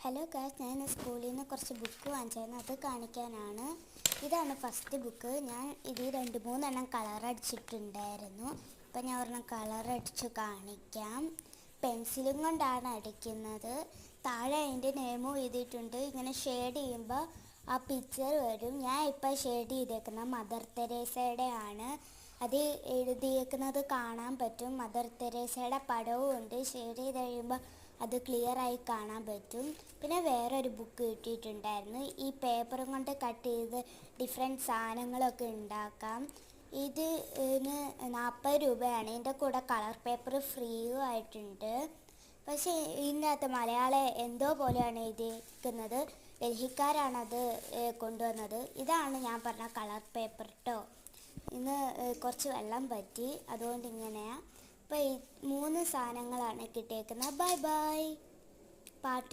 Hello guys, ഞാൻ സ്കൂളിൽ നിന്ന് കുറച്ച് ബുക്ക് വാങ്ങിച്ചായിരുന്നു. അത് കാണിക്കാനാണ്. ഇതാണ് ഫസ്റ്റ് ബുക്ക്. ഞാൻ ഇതിൽ 2-3 കളർ അടിച്ചിട്ടുണ്ടായിരുന്നു. അപ്പം ഞാൻ ഒരെണ്ണം കളർ അടിച്ച് കാണിക്കാം. പെൻസിലും കൊണ്ടാണ് അടിക്കുന്നത്. താഴെ അതിൻ്റെ നെയിമും എഴുതിയിട്ടുണ്ട്. ഇങ്ങനെ ഷെയ്ഡ് ചെയ്യുമ്പോൾ ആ പിക്ചർ വരും. ഞാൻ ഇപ്പോൾ ഷെയ്ഡ് ചെയ്തേക്കുന്നത് മദർ തെരേസയുടെ ആണ്. അത് എഴുതിയേക്കുന്നത് കാണാൻ പറ്റും. മദർ തെരേസയുടെ പടവും ഉണ്ട്. ഷെയ്ഡ് ചെയ്ത് കഴിയുമ്പോൾ അത് ക്ലിയറായി കാണാൻ പറ്റും. പിന്നെ വേറൊരു ബുക്ക് കിട്ടിയിട്ടുണ്ടായിരുന്നു. ഈ പേപ്പറും കൊണ്ട് കട്ട് ചെയ്ത് ഡിഫറെൻറ്റ് സാധനങ്ങളൊക്കെ ഉണ്ടാക്കാം. ഇതിന് 40 രൂപയാണ്. ഇതിൻ്റെ കൂടെ കളർ പേപ്പർ ഫ്രീയും ആയിട്ടുണ്ട്. പക്ഷേ ഇതിൻ്റെ അകത്ത് മലയാളം എന്തോ പോലെയാണ് എഴുതിയിരിക്കുന്നത്. ഡൽഹിക്കാരാണത് കൊണ്ടുവന്നത്. ഇതാണ് ഞാൻ പറഞ്ഞ കളർ പേപ്പർ കേട്ടോ. ഇന്ന് കുറച്ച് വെള്ളം പറ്റി, അതുകൊണ്ട് ഇങ്ങനെയാണ്. അപ്പോൾ ഈ 3 സാധനങ്ങളാണ് കിട്ടിയേക്കുന്നത്. Bye bye. പാട്ട്